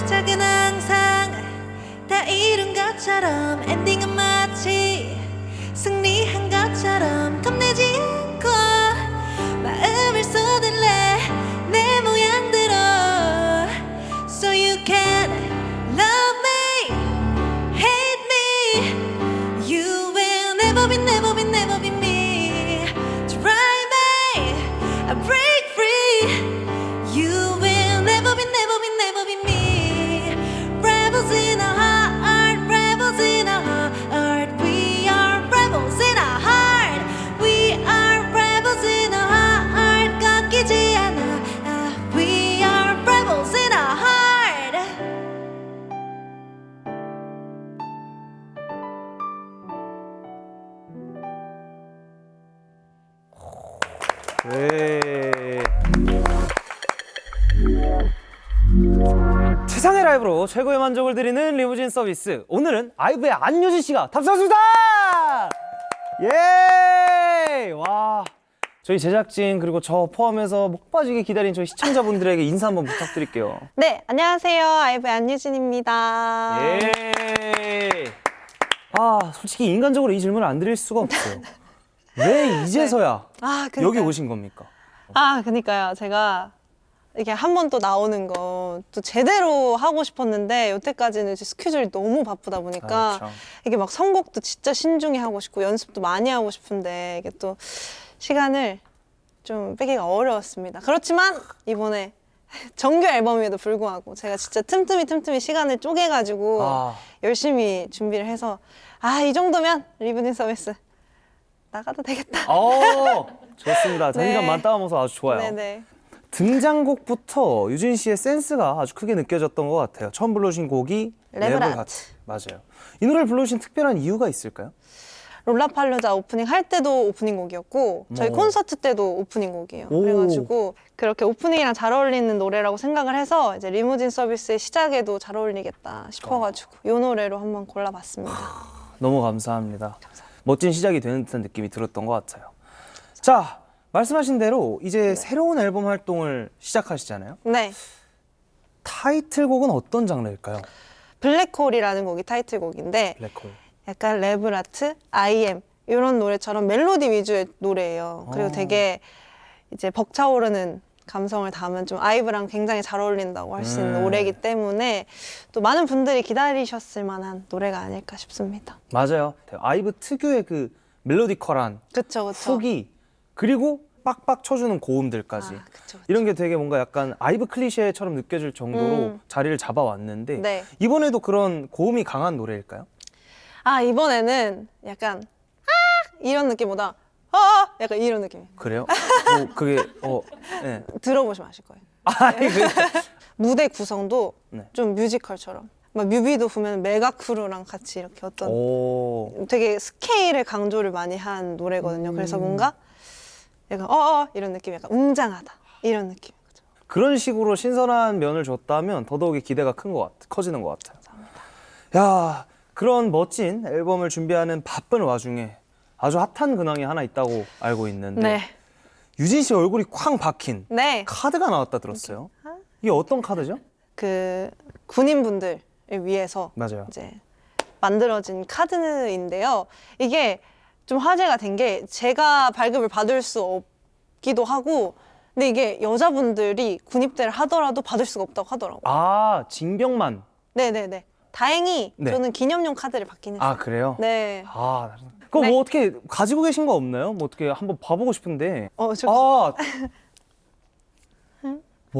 시작은 항상 다 이룬 것처럼 엔딩은 마치 승리한 것처럼 겁내지 않고 마음을 쏟을래 내 모양대로 So you can love me, hate me You will never be, never be, never be me Try me, I break free You will never be, never be, never be me Rebels in our heart, rebels in our heart We are rebels in our heart We are rebels in our heart 꺾이지 않아 We are rebels in our heart 네. 세상의 라이브로 최고의 만족을 드리는 리무진 서비스. 오늘은 아이브의 안유진 씨가 탑승했습니다. 예! 와. 저희 제작진 그리고 저 포함해서 목 빠지게 기다린 저희 시청자분들에게 인사 한번 부탁드릴게요. 네, 안녕하세요. 아이브의 안유진입니다. 예. 아, 솔직히 인간적으로 이 질문을 안 드릴 수가 없어요. 왜 이제서야 아, 여기 오신 겁니까? 그니까요. 제가 이게 한 번 또 나오는 거 또 제대로 하고 싶었는데 여태까지는 이제 스케줄이 너무 바쁘다 보니까 그렇죠. 이게 막 선곡도 진짜 신중히 하고 싶고 연습도 많이 하고 싶은데 이게 또 시간을 좀 빼기가 어려웠습니다. 그렇지만 이번에 정규 앨범임에도 불구하고 제가 진짜 틈틈이 시간을 쪼개가지고 열심히 준비를 해서 이 정도면 리브진 서비스 나가도 되겠다. 좋습니다. 자신감 네. 만땅하면서 아주 좋아요. 네네. 등장곡부터 유진 씨의 센스가 아주 크게 느껴졌던 것 같아요. 처음 불러주신 곡이 레브라트. 맞아요. 이 노래를 불러주신 특별한 이유가 있을까요? 롤라팔루자 오프닝 할 때도 오프닝 곡이었고 저희 콘서트 때도 오프닝 곡이에요. 그래가지고 그렇게 오프닝이랑 잘 어울리는 노래라고 생각을 해서 이제 리무진 서비스의 시작에도 잘 어울리겠다 싶어가지고 이 노래로 한번 골라봤습니다. 너무 감사합니다. 멋진 시작이 되는 듯한 느낌이 들었던 것 같아요. 자, 말씀하신 대로 이제 새로운 앨범 활동을 시작하시잖아요. 네. 타이틀곡은 어떤 장르일까요? 블랙홀이라는 곡이 타이틀곡인데 블랙홀. 약간 랩라트, I.M 이런 노래처럼 멜로디 위주의 노래예요. 그리고 되게 이제 벅차오르는 감성을 담은 좀 아이브랑 굉장히 잘 어울린다고 할 수 있는 노래이기 때문에 또 많은 분들이 기다리셨을 만한 노래가 아닐까 싶습니다. 맞아요. 아이브 특유의 그 멜로디컬한 그쵸. 훅이 그리고 빡빡 쳐주는 고음들까지 그쵸. 이런 게 되게 뭔가 약간 아이브 클리셰처럼 느껴질 정도로 자리를 잡아왔는데 네. 이번에도 그런 고음이 강한 노래일까요? 이번에는 약간 이런 느낌보다 약간 이런 느낌. 그래요? 그게 네. 들어보시면 아실 거예요. 아니 무대 구성도 네. 좀 뮤지컬처럼 막 뮤비도 보면 메가 크루랑 같이 이렇게 어떤 되게 스케일의 강조를 많이 한 노래거든요. 그래서 뭔가 약간 이런 느낌, 약간 웅장하다 이런 느낌. 그런 식으로 신선한 면을 줬다면 더더욱이 기대가 커지는 것 같아요. 감사합니다. 야, 그런 멋진 앨범을 준비하는 바쁜 와중에 아주 핫한 근황이 하나 있다고 알고 있는데 네. 유진 씨 얼굴이 쾅 박힌 네. 카드가 나왔다 들었어요. 이게 어떤 카드죠? 그 군인분들을 위해서 맞아요. 이제 만들어진 카드인데요. 이게 좀 화제가 된 게 제가 발급을 받을 수 없기도 하고 근데 이게 여자분들이 군입대를 하더라도 받을 수가 없다고 하더라고요. 징병만. 네네네. 다행히 네. 저는 기념용 카드를 받긴 했어요. 그래요? 네. 그거 네. 뭐 어떻게 가지고 계신 거 없나요? 뭐 어떻게 한번 봐보고 싶은데. 근데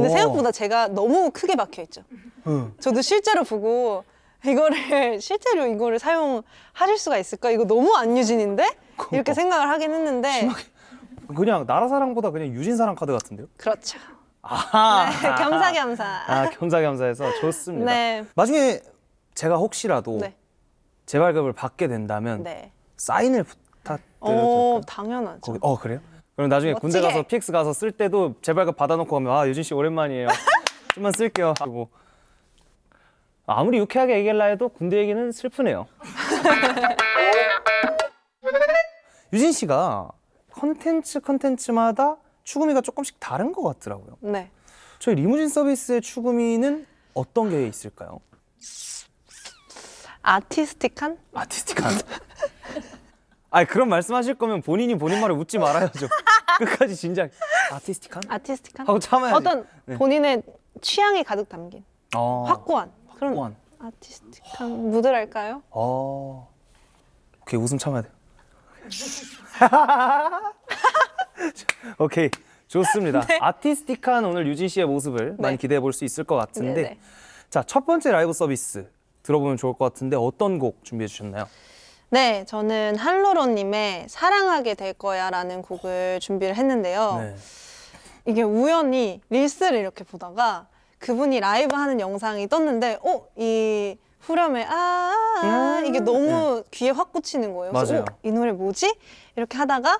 생각보다 제가 너무 크게 박혀 있죠. 저도 실제로 보고 실제로 이거를 사용하실 수가 있을까? 이거 너무 안유진인데? 이렇게 생각을 하긴 했는데. 그냥 나라사랑보다 그냥 유진사랑 카드 같은데요? 그렇죠. 네, 겸사겸사. 겸사겸사해서 좋습니다. 네. 나중에 제가 혹시라도 네. 재발급을 받게 된다면 네. 사인을 부탁드려도 될까요? 당연하죠. 그래요? 그럼 나중에 군대 멋지게. 가서 PX 가서 쓸 때도 재발급 받아놓고 가면 유진 씨 오랜만이에요. 좀만 쓸게요 하고. 아무리 유쾌하게 얘기하려 해도 군대 얘기는 슬프네요. 유진 씨가 컨텐츠마다 추구미가 조금씩 다른 것 같더라고요. 네. 저희 리무진 서비스의 추구미는 어떤 게 있을까요? 아티스틱한? 아티스틱한. 아니 그런 말씀하실 거면 본인이 본인 말을 묻지 말아야죠. 끝까지 진작 아티스틱한? 아티스틱한? 하고 참아야지. 어떤 네. 본인의 취향이 가득 담긴 확고한 그런 확고한. 아티스틱한 무드랄까요? 오케이 웃음 참아야 돼요. 오케이 좋습니다. 네. 아티스틱한 오늘 유진 씨의 모습을 많이 기대해 볼 수 있을 것 같은데 네네. 자, 첫 번째 라이브 서비스 들어보면 좋을 것 같은데 어떤 곡 준비해 주셨나요? 네, 저는 한로로님의 사랑하게 될 거야라는 곡을 준비를 했는데요. 네. 이게 우연히 릴스를 이렇게 보다가 그분이 라이브 하는 영상이 떴는데, 이 후렴에 이게 너무 귀에 확 꽂히는 거예요. 그래서 맞아요. 이 노래 뭐지? 이렇게 하다가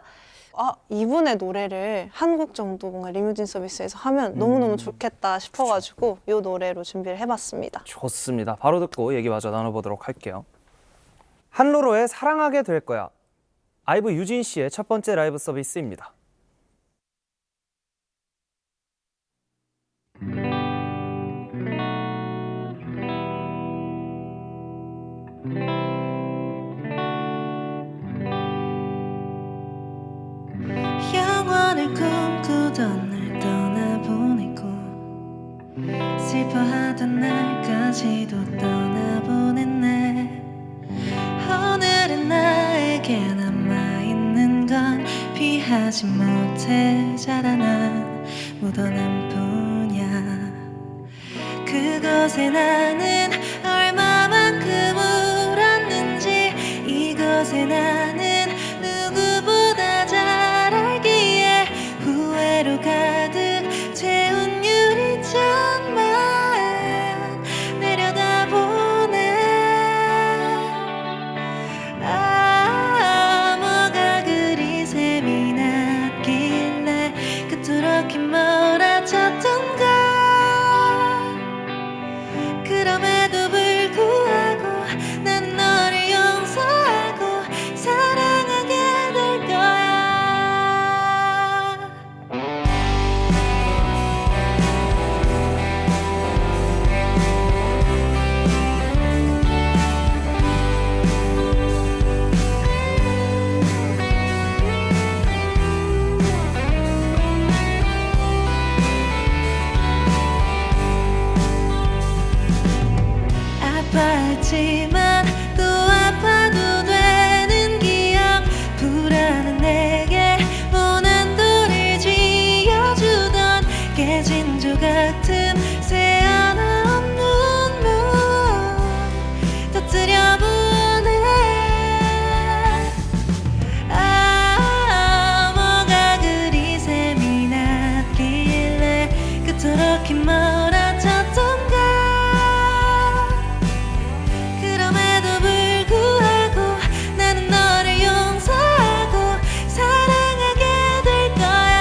이분의 노래를 한 곡 정도 뭔가 리무진 서비스에서 하면 너무너무 좋겠다 싶어가지고 이 노래로 준비를 해봤습니다. 좋습니다. 바로 듣고 얘기 마저 나눠보도록 할게요. 한로로의 사랑하게 될 거야. 아이브 유진 씨의 첫 번째 라이브 서비스입니다. 영원을 꿈꾸던 날 떠나보내고 슬퍼하던 날까지도 떠나보냈네. 오늘은 나에게 남아있는 건 피하지 못해 자라난 묻어남 뿐이야. 그곳에 나는 얼마만큼 울었는지 이곳에 나는 누구보다 잘 알기에 후회로 가득 채운 유리창만 내려다보네. 뭐가 그리 셈이 났길래 그토록 긴 몰아쳤던가. 그럼에도 불구하고 난 너를 용서하고 사랑하게 될 거야. 아파했지만 또 아파도 되는 기억 불안한 내게 원한도를 쥐어주던 깨진 조각 틈새 하나 없는 눈 터뜨려보네. 뭐가 그리 셈이 났길래 그토록 긴 몰아쳤던가. 그럼에도 불구하고 나는 너를 용서하고 사랑하게 될 거야.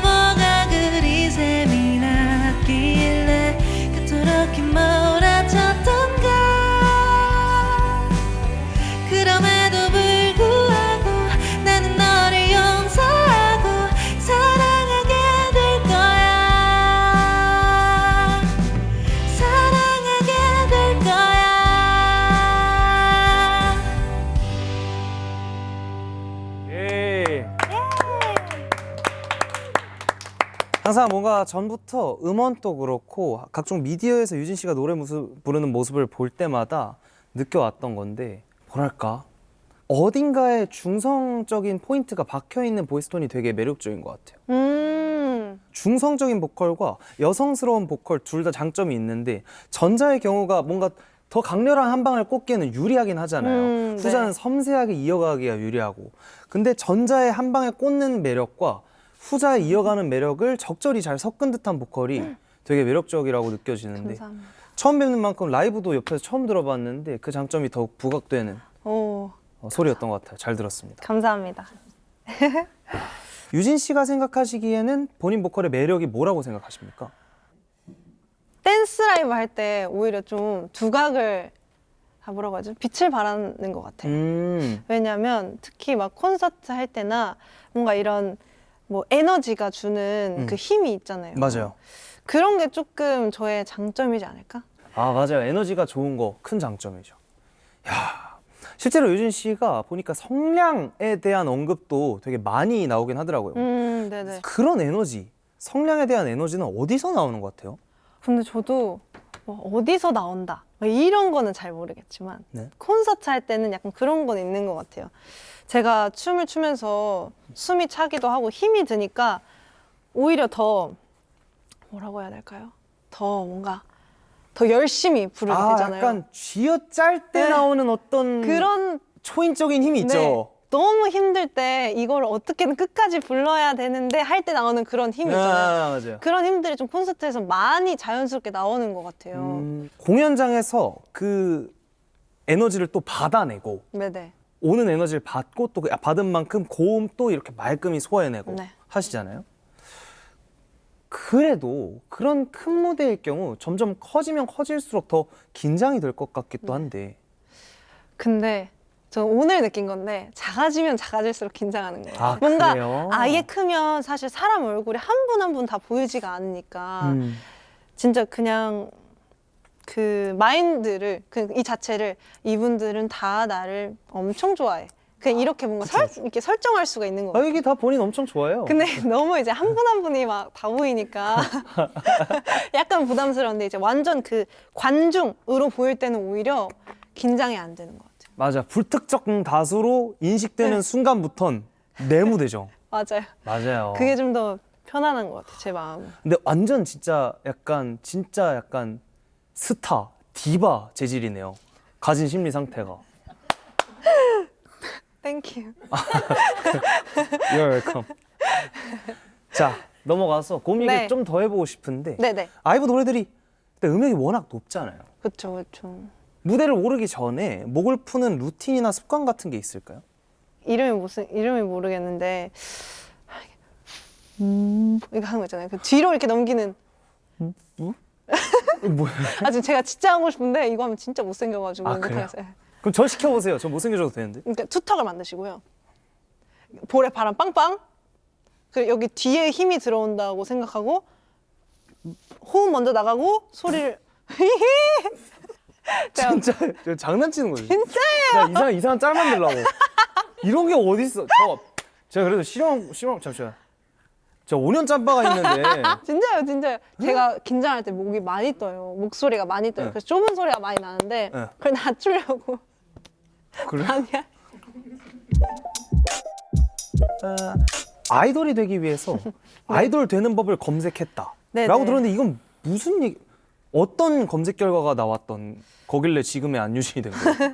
뭐가 그리 셈이 났길래 그토록 긴 몰아쳤던가. 그럼에도 불구하고 나는 너를 용서하고 사랑하게 될 거야. 사랑하게 될 거야. 예. 항상 뭔가 전부터 음원도 그렇고 각종 미디어에서 유진 씨가 노래 부르는 모습을 볼 때마다 느껴왔던 건데 뭐랄까 어딘가에 중성적인 포인트가 박혀있는 보이스톤이 되게 매력적인 것 같아요. 중성적인 보컬과 여성스러운 보컬 둘 다 장점이 있는데 전자의 경우가 뭔가 더 강렬한 한 방을 꽂기에는 유리하긴 하잖아요. 네. 후자는 섬세하게 이어가기가 유리하고 근데 전자의 한 방에 꽂는 매력과 후자의 이어가는 매력을 적절히 잘 섞은 듯한 보컬이 되게 매력적이라고 느껴지는데 감사합니다. 처음 뵙는 만큼 라이브도 옆에서 처음 들어봤는데 그 장점이 더욱 부각되는 소리였던 것 같아요. 잘 들었습니다. 감사합니다. 유진 씨가 생각하시기에는 본인 보컬의 매력이 뭐라고 생각하십니까? 댄스 라이브 할 때 오히려 좀 두각을 뭐라고 하죠? 빛을 발하는 것 같아요. 왜냐면 특히 막 콘서트 할 때나 뭔가 이런 뭐 에너지가 주는 그 힘이 있잖아요. 맞아요. 그런 게 조금 저의 장점이지 않을까? 아, 맞아요. 에너지가 좋은 거 큰 장점이죠. 야, 실제로 유진 씨가 보니까 성량에 대한 언급도 되게 많이 나오긴 하더라고요. 네네. 그런 에너지, 성량에 대한 에너지는 어디서 나오는 것 같아요? 근데 저도 뭐 어디서 나온다 뭐 이런 거는 잘 모르겠지만 네. 콘서트 할 때는 약간 그런 건 있는 것 같아요. 제가 춤을 추면서 숨이 차기도 하고 힘이 드니까 오히려 더 뭐라고 해야 될까요? 더 뭔가 더 열심히 부르게 되잖아요. 약간 쥐어짤 때 네. 나오는 어떤 그런 초인적인 힘이 있죠. 네, 너무 힘들 때 이걸 어떻게든 끝까지 불러야 되는데 할 때 나오는 그런 힘이 있잖아요. 아, 맞아요. 그런 힘들이 좀 콘서트에서 많이 자연스럽게 나오는 것 같아요. 공연장에서 그 에너지를 또 받아내고 네네. 오는 에너지를 받고 또 받은 만큼 고음 또 이렇게 말끔히 소화해내고 네. 하시잖아요. 그래도 그런 큰 무대일 경우 점점 커지면 커질수록 더 긴장이 될 것 같기도 한데. 근데 저 오늘 느낀 건데 작아지면 작아질수록 긴장하는 거예요. 아, 뭔가 그래요? 아예 크면 사실 사람 얼굴이 한 분 한 분 다 보이지가 않으니까 진짜 그냥 그 마인드를 이 자체를 이분들은 다 나를 엄청 좋아해. 그냥 이렇게 뭔가 이렇게 설정할 수가 있는 거 아, 같아요. 이게 다 본인 엄청 좋아해요. 근데 너무 이제 한 분 한 분이 막 다 보이니까 약간 부담스러운데 이제 완전 그 관중으로 보일 때는 오히려 긴장이 안 되는 것 같아요. 맞아. 불특정 다수로 인식되는 네. 순간부턴 내 무대죠. 맞아요. 맞아요. 그게 좀 더 편안한 것 같아요, 제 마음은. 근데 완전 진짜 약간 스타, 디바 재질이네요. 가진 심리 상태가. 땡큐. You're welcome. 자, 넘어가서 고음 얘기 네. 좀 더 해보고 싶은데 네네. 아이브 노래들이 근데 음역이 워낙 높잖아요. 그쵸, 그쵸. 무대를 오르기 전에 목을 푸는 루틴이나 습관 같은 게 있을까요? 이름이 모르겠는데, 이거 하는 거 있잖아요. 그 뒤로 이렇게 넘기는. 뭐야? 아, 지금 제가 진짜 하고 싶은데, 이거 하면 진짜 못생겨가지고. 아, 그래요? 못하겠어요. 그럼 저 시켜보세요. 저 못생겨져도 되는데. 그러니까 투턱을 만드시고요. 볼에 바람 빵빵. 그리고 여기 뒤에 힘이 들어온다고 생각하고 호흡 먼저 나가고 소리를 진짜 저 장난치는 거죠. 진짜예요. 그냥 이상한 짤 만들려고. 이런 게 어디 있어? 제가 그래도 실험 잠시만. 저 5년 짬바가 있는데. 진짜요. 제가 긴장할 때 목이 많이 떠요. 목소리가 많이 떠요. 네. 그래서 좁은 소리가 많이 나는데 네. 그걸 낮추려고 그래? 아니야. 아이돌이 되기 위해서 아이돌 되는 법을 검색했다. 네, 라고 네. 들었는데 이건 무슨 얘기? 어떤 검색 결과가 나왔던 거길래 지금의 안유진이 된 거예요?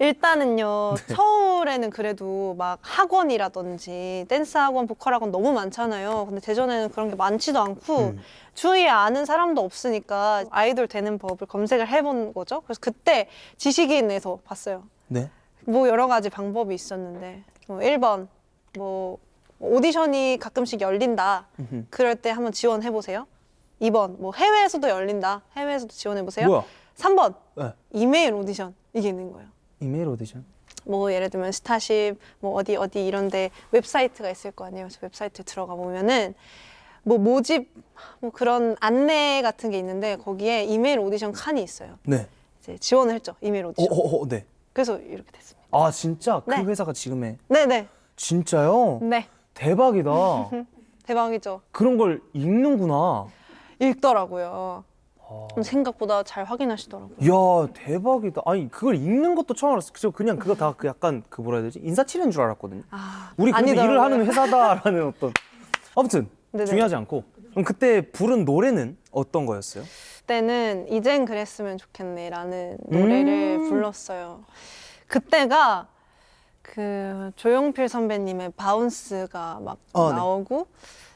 일단은요. 네. 서울에는 그래도 막 학원이라든지 댄스 학원, 보컬 학원 너무 많잖아요. 근데 대전에는 그런 게 많지도 않고 주위에 아는 사람도 없으니까 아이돌 되는 법을 검색을 해본 거죠. 그래서 그때 지식인에서 봤어요. 네. 뭐 여러 가지 방법이 있었는데 뭐 1번 뭐 오디션이 가끔씩 열린다. 그럴 때 한번 지원해 보세요. 2번 뭐 해외에서도 열린다. 해외에서도 지원해 보세요. 뭐야? 3번 네. 이메일 오디션 이게 있는 거예요. 이메일 오디션? 뭐 예를 들면 스타쉽 뭐 어디 이런데 웹사이트가 있을 거 아니에요. 그래서 웹사이트 들어가 보면은 뭐 모집 뭐 그런 안내 같은 게 있는데 거기에 이메일 오디션 칸이 있어요. 네. 이제 지원을 했죠. 이메일 오디션. 네. 그래서 이렇게 됐습니다. 아, 진짜? 그 네. 회사가 지금의 네네. 진짜요? 네. 대박이다. 대박이죠. 그런 걸 읽는구나. 읽더라고요. 생각보다 잘 확인하시더라고요. 이야, 대박이다. 아니, 그걸 읽는 것도 처음 알았어. 그냥 그거 다 그 약간 그 뭐라 해야 되지? 인사치레인 줄 알았거든요. 우리 근데 일을 아니더라고요. 하는 회사다라는 어떤. 아무튼 네네. 중요하지 않고. 그럼 그때 부른 노래는 어떤 거였어요? 그때는 이젠 그랬으면 좋겠네라는 노래를 불렀어요. 그때가 그 조용필 선배님의 바운스가 막 네. 나오고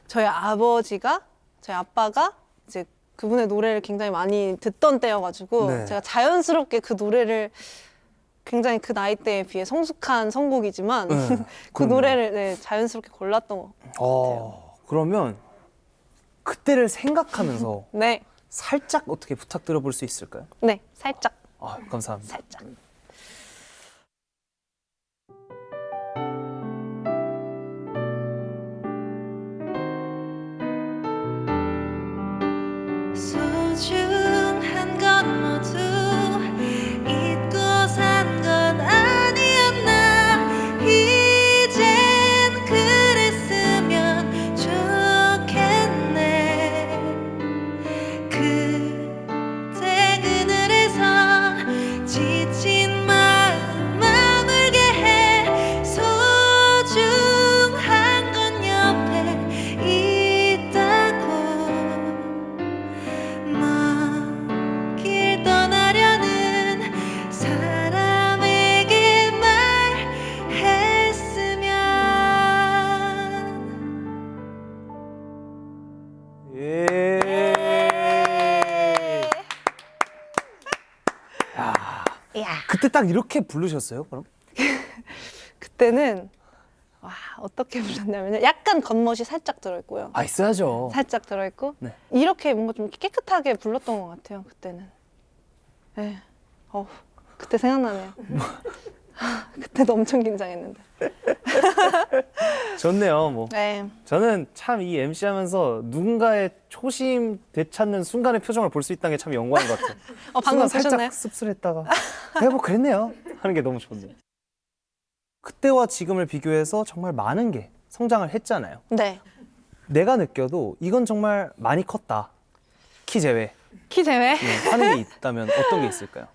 저희 아빠가 이제 그분의 노래를 굉장히 많이 듣던 때여가지고 네. 제가 자연스럽게 그 노래를 굉장히 그 나이대에 비해 성숙한 선곡이지만 네, 그 그럼요. 노래를 네, 자연스럽게 골랐던 것 같아요. 그러면 그때를 생각하면서 네, 살짝 어떻게 부탁드려 볼 수 있을까요? 네, 살짝, 아, 감사합니다. 살짝. 그때 딱 이렇게 부르셨어요? 그럼? 그때는 와 어떻게 불렀냐면요. 약간 겉멋이 살짝 들어있고요. 아 있어야죠. 살짝 들어있고 네. 이렇게 뭔가 좀 깨끗하게 불렀던 것 같아요. 그때는. 네. 그때 생각나네요. 그때도 엄청 긴장했는데. 좋네요. 뭐 네. 저는 참 이 MC 하면서 누군가의 초심 되찾는 순간의 표정을 볼 수 있다는 게 참 영광인 것 같아요. 방금 순간 보셨나요? 살짝 씁쓸했다가 내가 뭐 그랬네요 하는 게 너무 좋네요. 그때와 지금을 비교해서 정말 많은 게 성장을 했잖아요. 네. 내가 느껴도 이건 정말 많이 컸다. 키 제외 키 제외? 하는 게 있다면 어떤 게 있을까요?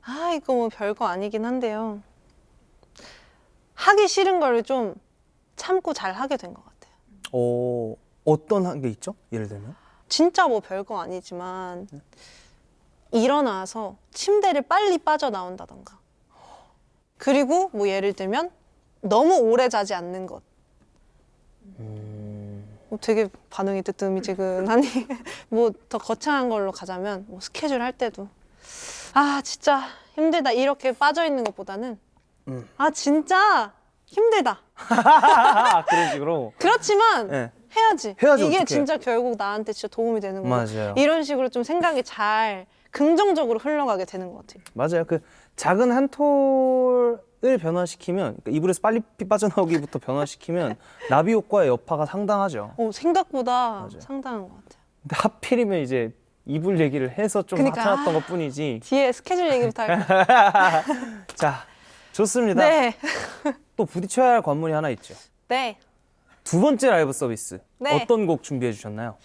아 이거 뭐 별거 아니긴 한데요. 하기 싫은 걸 좀 참고 잘 하게 된 것 같아요. 어떤 한 게 있죠? 예를 들면? 진짜 뭐 별거 아니지만 일어나서 침대를 빨리 빠져나온다던가. 그리고 뭐 예를 들면 너무 오래 자지 않는 것. 되게 반응이 뜨뜻미지근하니 뭐 더 거창한 걸로 가자면 뭐 스케줄 할 때도 아 진짜 힘들다 이렇게 빠져 있는 것보다는 아 진짜 힘들다. 그런 식으로. 그렇지만 네. 해야지. 해야지, 이게 어떡해. 진짜 결국 나한테 진짜 도움이 되는 거고. 맞아요. 이런 식으로 좀 생각이 잘 긍정적으로 흘러가게 되는 것 같아요. 맞아요. 그 작은 한 톨을 변화시키면 그러니까 이불에서 빨리 피 빠져나오기부터 변화시키면 나비 효과의 여파가 상당하죠. 생각보다 맞아요. 상당한 것 같아요. 근데 하필이면 이제 이불 얘기를 해서 좀 그러니까. 나타났던 것 뿐이지. 뒤에 스케줄 얘기부터 할까요? 자, 좋습니다. 네. 또 부딪혀야 할 관문이 하나 있죠. 네. 두 번째 라이브 서비스. 네. 어떤 곡 준비해 주셨나요?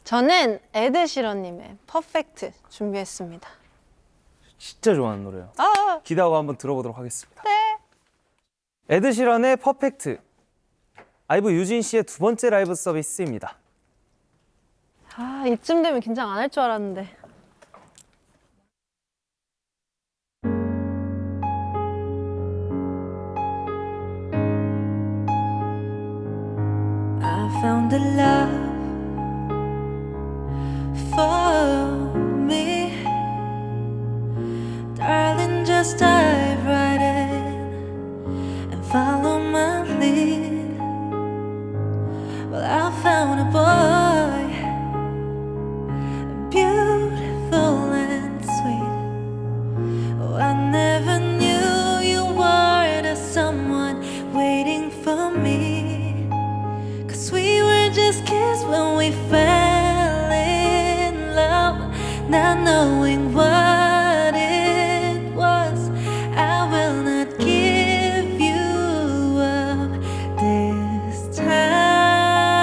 저는 에드시런님의 퍼펙트 준비했습니다. 진짜 좋아하는 노래예요. 아, 기대하고 한번 들어보도록 하겠습니다. 네. 에드시런의 퍼펙트. 아이브 유진 씨의 두 번째 라이브 서비스입니다. 이쯤 되면 긴장 안 할 줄 알았는데. I found a love for me. Darling, just dive right in and follow my lead. Well, I found a boy, beautiful and sweet. Oh, I never knew you were the someone waiting for me. 'Cause we were just kids when we fell in love, not knowing what it was. I will not give you up this time.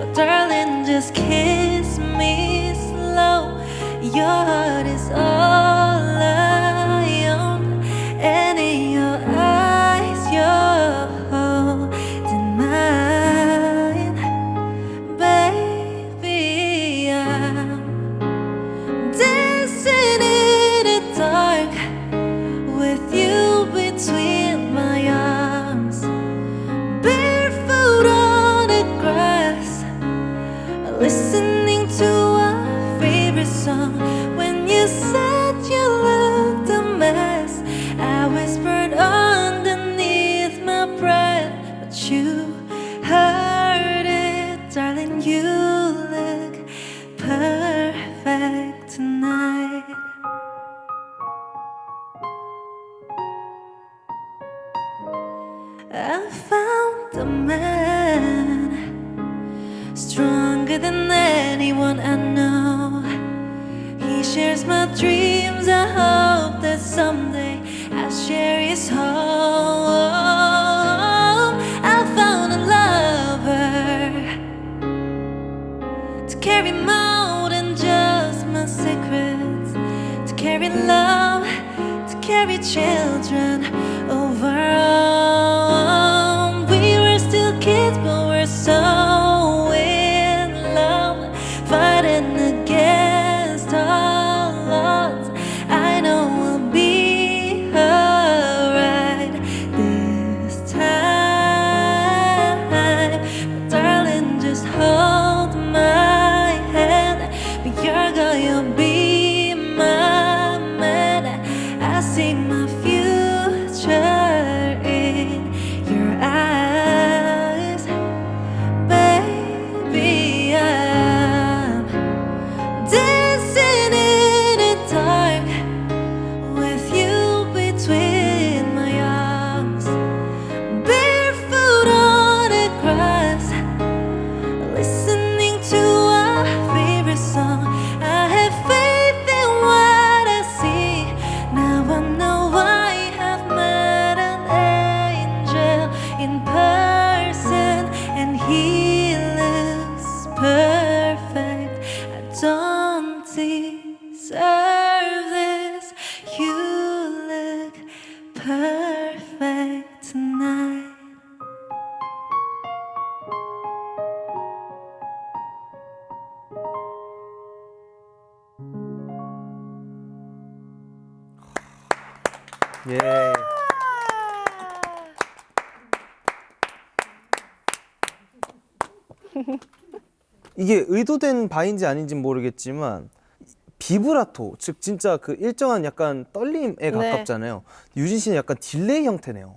But darling, just kiss me slow. Your heart is all I own, and in your eyes you're holding mine. Baby, I'm dancing in the dark with you between my arms, barefoot on the grass, listening to our favorite song. When you said you looked a mess, I whispered underneath my breath, but you heard it, darling. You look perfect tonight. I found a man stronger than anyone I know. He shares my dreams. I hope that someday I'll share his home. I found a lover to carry more than just my secrets, to carry love, to carry children overall. We were still kids, but we're so in love, fighting against all odds. I know we'll be okay. in person and he looks perfect. I don't deserve this. You look perfect tonight. 예. 이게 의도된 바인지 아닌지 모르겠지만 비브라토, 즉 진짜 그 일정한 약간 떨림에 가깝잖아요. 유진 씨는 약간 딜레이 형태네요.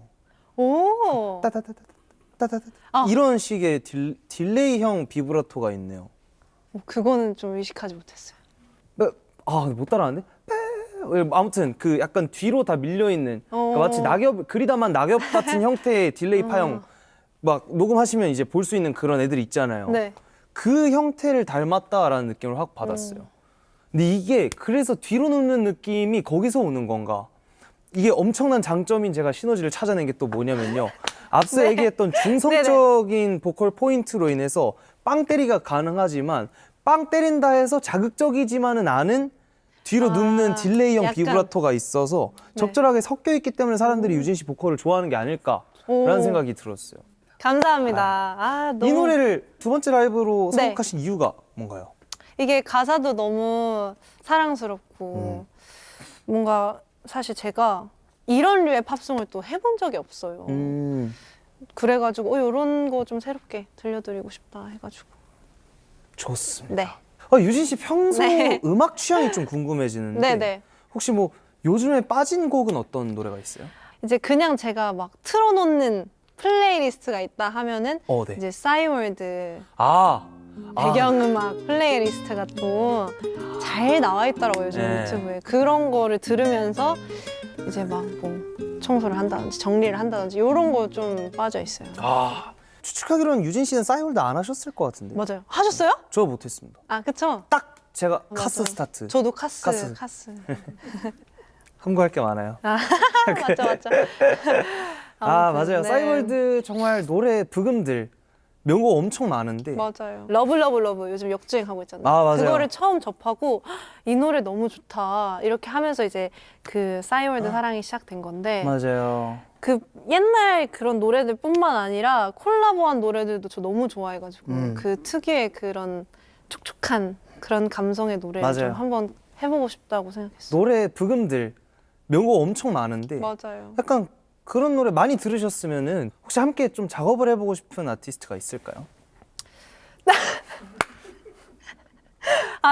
오. 따다다다다다다 아. 이런 식의 딜레이형 비브라토가 있네요. 그거는 좀 의식하지 못했어요. 못 따라하는데? 아무튼 그 약간 뒤로 다 밀려 있는 그러니까 마치 낙엽 그리다만 낙엽 같은 형태의 딜레이 파형 막 녹음하시면 이제 볼 수 있는 그런 애들 있잖아요. 네. 그 형태를 닮았다라는 느낌을 확 받았어요. 근데 이게 그래서 뒤로 눕는 느낌이 거기서 오는 건가? 이게 엄청난 장점인 제가 시너지를 찾아낸 게 또 뭐냐면요. 앞서 얘기했던 중성적인 보컬 포인트로 인해서 빵 때리가 가능하지만 빵 때린다 해서 자극적이지만은 않은 뒤로 눕는 딜레이형 약간. 비브라토가 있어서 적절하게 섞여 있기 때문에 사람들이 유진 씨 보컬을 좋아하는 게 아닐까라는 생각이 들었어요. 감사합니다. 너무 이 노래를 두 번째 라이브로 네. 선곡하신 이유가 뭔가요? 이게 가사도 너무 사랑스럽고 뭔가 사실 제가 이런 류의 팝송을 또 해본 적이 없어요. 그래가지고 이런 거 좀 새롭게 들려드리고 싶다 해가지고. 좋습니다. 네. 유진 씨 평소 네. 음악 취향이 좀 궁금해지는데 네네. 혹시 뭐 요즘에 빠진 곡은 어떤 노래가 있어요? 이제 그냥 제가 막 틀어놓는 플레이리스트가 있다 하면은 네. 이제 싸이월드 아, 배경음악 플레이리스트가 또 잘 나와 있더라고요 요즘 네. 유튜브에. 그런 거를 들으면서 이제 막 뭐 청소를 한다든지 정리를 한다든지 이런 거 좀 빠져 있어요. 추측하기로는 유진 씨는 싸이월드 안 하셨을 것 같은데. 맞아요. 하셨어요? 저 못했습니다. 아 그쵸? 딱 제가 카스 맞아요. 스타트. 저도 카스. 함구할 게 많아요. 맞죠. 아무튼, 맞아요. 네. 싸이월드 정말 노래 브금들 명곡 엄청 많은데. 맞아요. 러브 요즘 역주행하고 있잖아요. 맞아요. 그거를 처음 접하고 이 노래 너무 좋다 이렇게 하면서 이제 그 싸이월드 사랑이 시작된 건데 맞아요. 그 옛날 그런 노래들뿐만 아니라 콜라보한 노래들도 저 너무 좋아해가지고 그 특유의 그런 촉촉한 그런 감성의 노래를 맞아요. 좀 한번 해보고 싶다고 생각했어요. 노래 브금들 명곡 엄청 많은데 맞아요. 약간 그런 노래 많이 들으셨으면은 혹시 함께 좀 작업을 해보고 싶은 아티스트가 있을까요?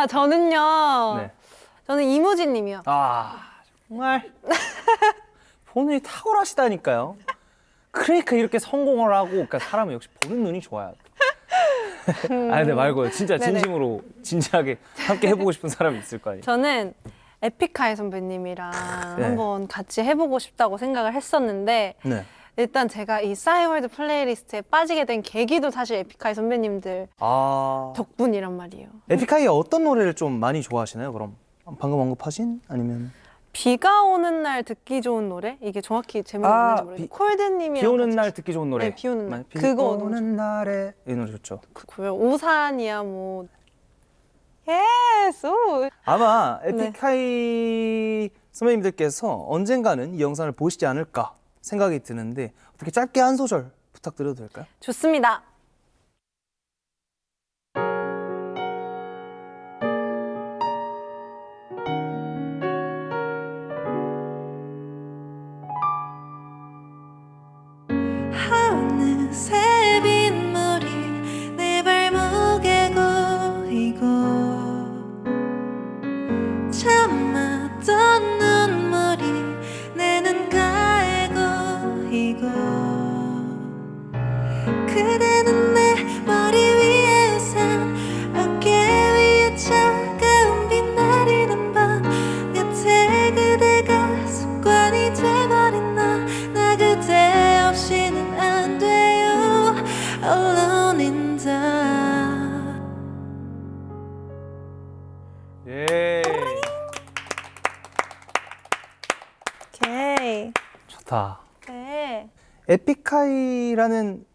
저는요. 네. 저는 이무진님이요. 정말 본인이 탁월하시다니까요. 그러니까 이렇게 성공을 하고 그러니까 사람은 역시 보는 눈이 좋아요. 근데 말고요. 진짜 네네. 진심으로 진지하게 함께 해보고 싶은 사람이 있을 거 아니에요. 저는 에픽하이 선배님이랑 네. 한번 같이 해보고 싶다고 생각을 했었는데 네. 일단 제가 이 싸이월드 플레이리스트에 빠지게 된 계기도 사실 에픽하이 선배님들 덕분이란 말이에요. 에픽하이의 어떤 노래를 좀 많이 좋아하시나요? 그럼 방금 언급하신 아니면 비가 오는 날 듣기 좋은 노래? 이게 정확히 제목이 뭔지 모르겠어요. 콜드님이랑 비 오는 같이 날 듣기 좋은 노래. 네, 비 오는 날. 비 그거 너무 오는 날에 이 노래 좋죠. 좋고요. 오산이야 뭐 예스. 아마 네. 에픽하이 선배님들께서 언젠가는 이 영상을 보시지 않을까 생각이 드는데 어떻게 짧게 한 소절 부탁드려도 될까요? 좋습니다. 하늘새 빗물이 내 발목에 고이고 참았던 눈물이 내 눈가에 고이고 그대는 내 머리 위에 우산 어깨 위에 차가운 비 내리는 밤 곁에 그대가 습관이 돼버린 나 그대 없이는 안 돼요 Alone in the 예. 오케이. 좋다. 네. 에픽하이라는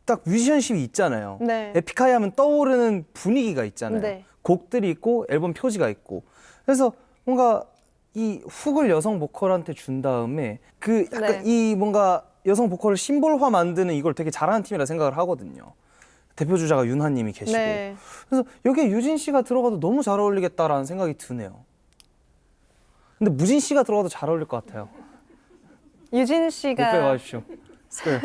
딱 뮤지션십이 있잖아요. 네. 에픽하이 하면 떠오르는 분위기가 있잖아요. 네. 곡들이 있고 앨범 표지가 있고. 그래서 뭔가 이 훅을 여성 보컬한테 준 다음에 그 약간 네. 이 뭔가 여성 보컬을 심볼화 만드는 이걸 되게 잘하는 팀이라 생각을 하거든요. 대표 주자가 윤하님이 계시고. 네. 그래서 여기에 유진 씨가 들어가도 너무 잘 어울리겠다라는 생각이 드네요. 근데 무진 씨가 들어가도 잘 어울릴 것 같아요. 유진 옆에 씨가 와주십시오. 스쿨.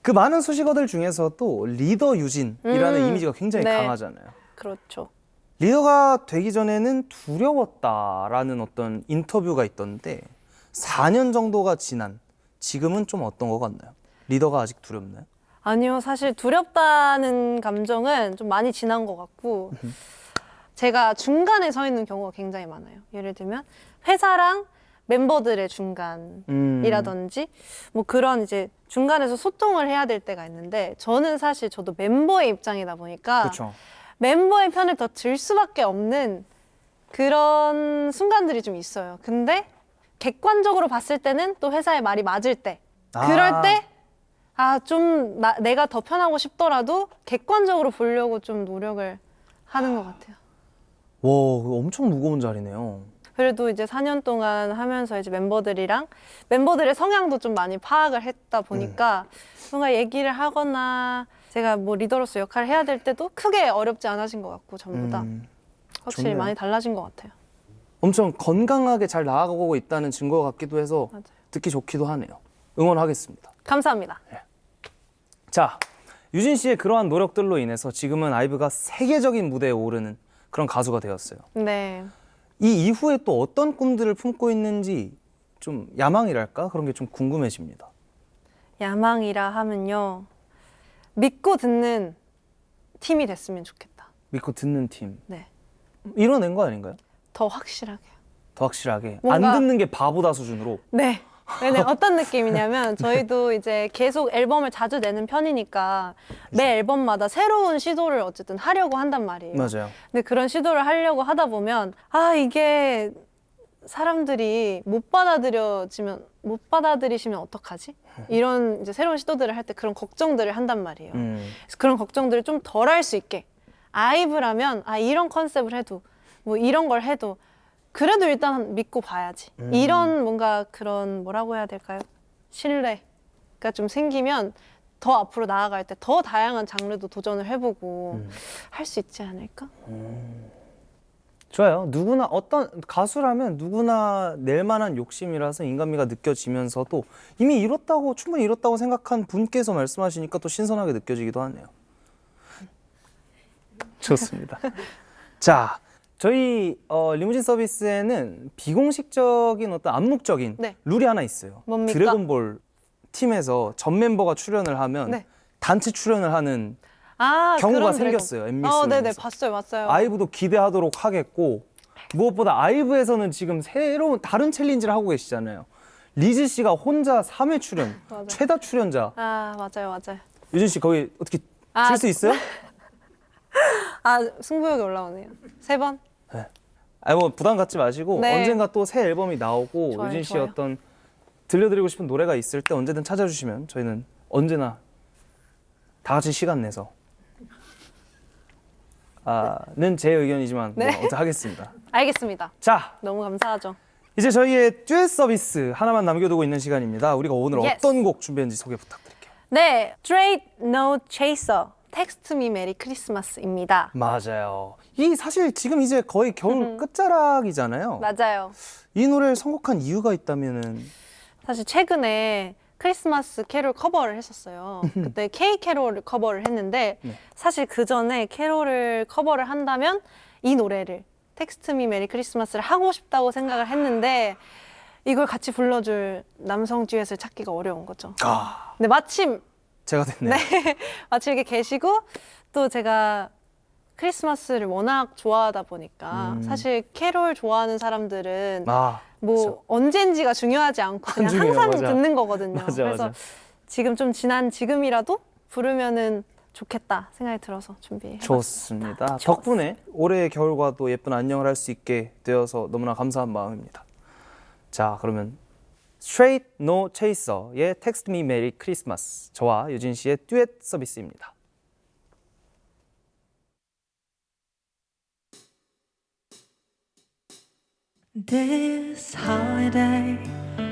그 많은 수식어들 중에서도 리더 유진이라는 이미지가 굉장히 네. 강하잖아요. 그렇죠. 리더가 되기 전에는 두려웠다라는 어떤 인터뷰가 있던데 4년 정도가 지난 지금은 좀 어떤 것 같나요? 리더가 아직 두렵나요? 아니요, 사실 두렵다는 감정은 좀 많이 지난 것 같고 제가 중간에 서 있는 경우가 굉장히 많아요. 예를 들면 회사랑 멤버들의 중간이라든지 뭐 그런 이제 중간에서 소통을 해야 될 때가 있는데 저는 사실 저도 멤버의 입장이다 보니까 그렇죠. 멤버의 편을 더 들 수밖에 없는 그런 순간들이 좀 있어요. 근데 객관적으로 봤을 때는 또 회사의 말이 맞을 때 그럴 때 내가 더 편하고 싶더라도 객관적으로 보려고 좀 노력을 하는 것 같아요. 와, 그거 엄청 무거운 자리네요. 그래도 이제 4년 동안 하면서 이제 멤버들의 성향도 좀 많이 파악을 했다 보니까 뭔가 얘기를 하거나 제가 뭐 리더로서 역할을 해야 될 때도 크게 어렵지 않아진 것 같고 전부 다 확실히 좋네요. 많이 달라진 것 같아요. 엄청 건강하게 잘 나아가고 있다는 증거 같기도 해서 맞아요. 듣기 좋기도 하네요. 응원하겠습니다. 감사합니다. 자, 유진 씨의 그러한 노력들로 인해서 지금은 아이브가 세계적인 무대에 오르는 그런 가수가 되었어요. 네. 이 이후에 또 어떤 꿈들을 품고 있는지 좀 야망이랄까? 그런 게 좀 궁금해집니다. 야망이라 하면요. 믿고 듣는 팀이 됐으면 좋겠다. 믿고 듣는 팀. 네. 이뤄낸 거 아닌가요? 더 확실하게. 더 확실하게. 뭔가- 안 듣는 게 바보다 수준으로. 네. 네, 어떤 느낌이냐면 저희도 이제 계속 앨범을 자주 내는 편이니까 매 앨범마다 새로운 시도를 어쨌든 하려고 한단 말이에요. 맞아요. 근데 그런 시도를 하려고 하다 보면 이게 사람들이 못 받아들이시면 어떡하지? 이런 이제 새로운 시도들을 할 때 그런 걱정들을 한단 말이에요. 그래서 그런 걱정들을 좀 덜 할 수 있게 아이브라면 이런 컨셉을 해도 뭐 이런 걸 해도 그래도 일단 믿고 봐야지. 이런 뭔가 그런 뭐라고 해야 될까요? 신뢰가 좀 생기면 더 앞으로 나아갈 때 더 다양한 장르도 도전을 해보고 할 수 있지 않을까? 좋아요. 누구나 어떤 가수라면 누구나 낼 만한 욕심이라서 인간미가 느껴지면서도 이미 충분히 이뤘다고 생각한 분께서 말씀하시니까 또 신선하게 느껴지기도 하네요. 좋습니다. 자, 저희 리무진 서비스에는 비공식적인 어떤 암묵적인 네. 룰이 하나 있어요. 뭡니까? 드래곤볼 팀에서 전 멤버가 출연을 하면 네. 단체 출연을 하는 경우가 그런 생겼어요. 엠미스. 네네, 봤어요. 아이브도 기대하도록 하겠고 무엇보다 아이브에서는 지금 새로운 다른 챌린지를 하고 계시잖아요. 리즈 씨가 혼자 3회 출연, 맞아요. 최다 출연자. 맞아요. 유진 씨 거기 어떻게 아, 칠 수 있어요? 승부욕이 올라오네요. 3번? 뭐 부담 갖지 마시고 네. 언젠가 또 새 앨범이 나오고 좋아요, 유진 씨의 좋아요. 어떤 들려드리고 싶은 노래가 있을 때 언제든 찾아주시면 저희는 언제나 다 같이 시간 내서 는 제 의견이지만 네. 뭐 어떻게 하겠습니다. 알겠습니다. 자, 너무 감사하죠. 이제 저희의 듀엣 서비스 하나만 남겨두고 있는 시간입니다. 우리가 오늘 Yes. 어떤 곡 준비했는지 소개 부탁드릴게요. 네, Straight No Chaser, Text Me Merry Christmas입니다. 맞아요. 이 사실 지금 이제 거의 겨울 끝자락이잖아요. 맞아요. 이 노래를 선곡한 이유가 있다면은 사실 최근에 크리스마스 캐롤 커버를 했었어요. 그때 K 캐롤을 커버를 했는데 사실 그 전에 캐롤을 커버를 한다면 이 노래를 텍스트 미 메리 크리스마스를 하고 싶다고 생각을 했는데 이걸 같이 불러줄 남성 듀엣을 찾기가 어려운 거죠. 근데 마침 제가 됐네요. 마침 이렇게 계시고 또 제가 크리스마스를 워낙 좋아하다 보니까 사실 캐롤 좋아하는 사람들은 뭐 그쵸. 언젠지가 중요하지 않고 그냥 중요해요, 항상 맞아. 듣는 거거든요. 맞아, 그래서 맞아. 지금 좀 지난 지금이라도 부르면은 좋겠다 생각이 들어서 준비해. 좋습니다. 덕분에 올해의 겨울과도 예쁜 안녕을 할 수 있게 되어서 너무나 감사한 마음입니다. 자, 그러면 Straight No Chaser의 Text Me Merry Christmas, 저와 유진 씨의 듀엣 서비스입니다. This holiday,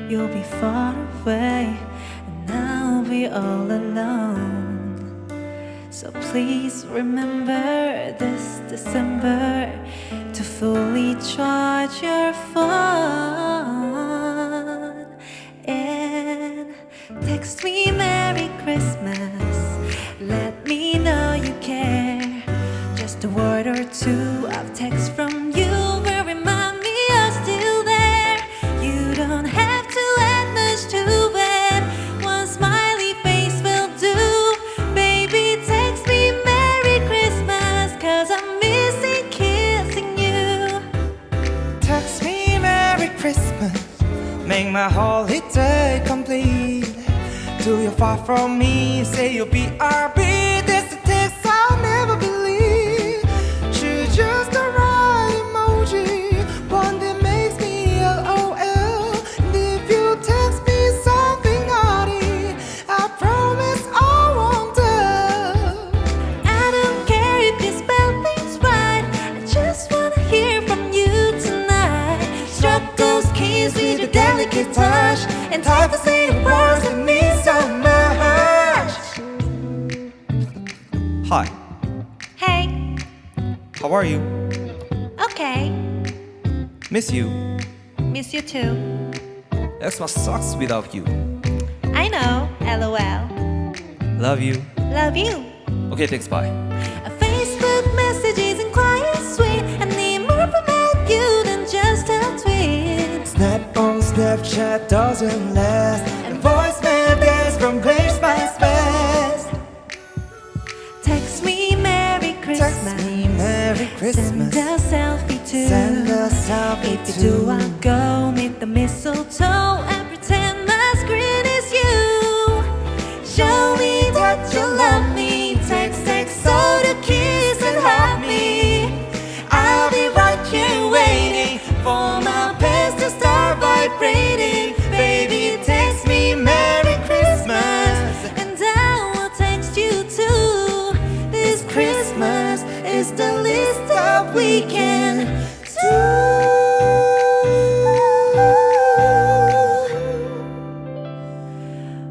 you'll be far away, and I'll be all alone. So please remember this December to fully charge your phone and text me Merry Christmas. Let me know you care. Just a word or two of text from you will remind me you're still there. You don't have to add much to it. One smiley face will do. Baby, text me Merry Christmas, 'cause I'm missing kissing you. Text me Merry Christmas, make my holiday complete. Till you're far from me, say you'll be RB. That's the text I'll never believe. Choose just the right emoji, one that makes me LOL. And if you text me something naughty, I promise I won't tell. I don't care if you spell things right, I just wanna hear from you tonight. Struck those keys with a delicate touch, and type the same words that mean so much. Hi, Hey, how are you? okay, Miss you. miss you too. Xmas sucks without you. I know, LOL. Love you. Love you. Okay, thanks, bye. A Facebook message isn't quite as sweet. I need more from you than just a tweet. Snap on Snapchat doesn't last, and voicemail days from Christmas past. Text me Merry Christmas. Text me Merry Christmas. Send a selfie too. Send a selfie If you do, too. I'll go meet the mistletoe and pretend my screen is you. Show me that you love me. Text, text, so to kiss and hug me. I'll be right here waiting for my pants to start vibrating. Baby, text me Merry Christmas, and I will text you too. This Christmas is the least that we can do.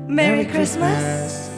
Merry Christmas.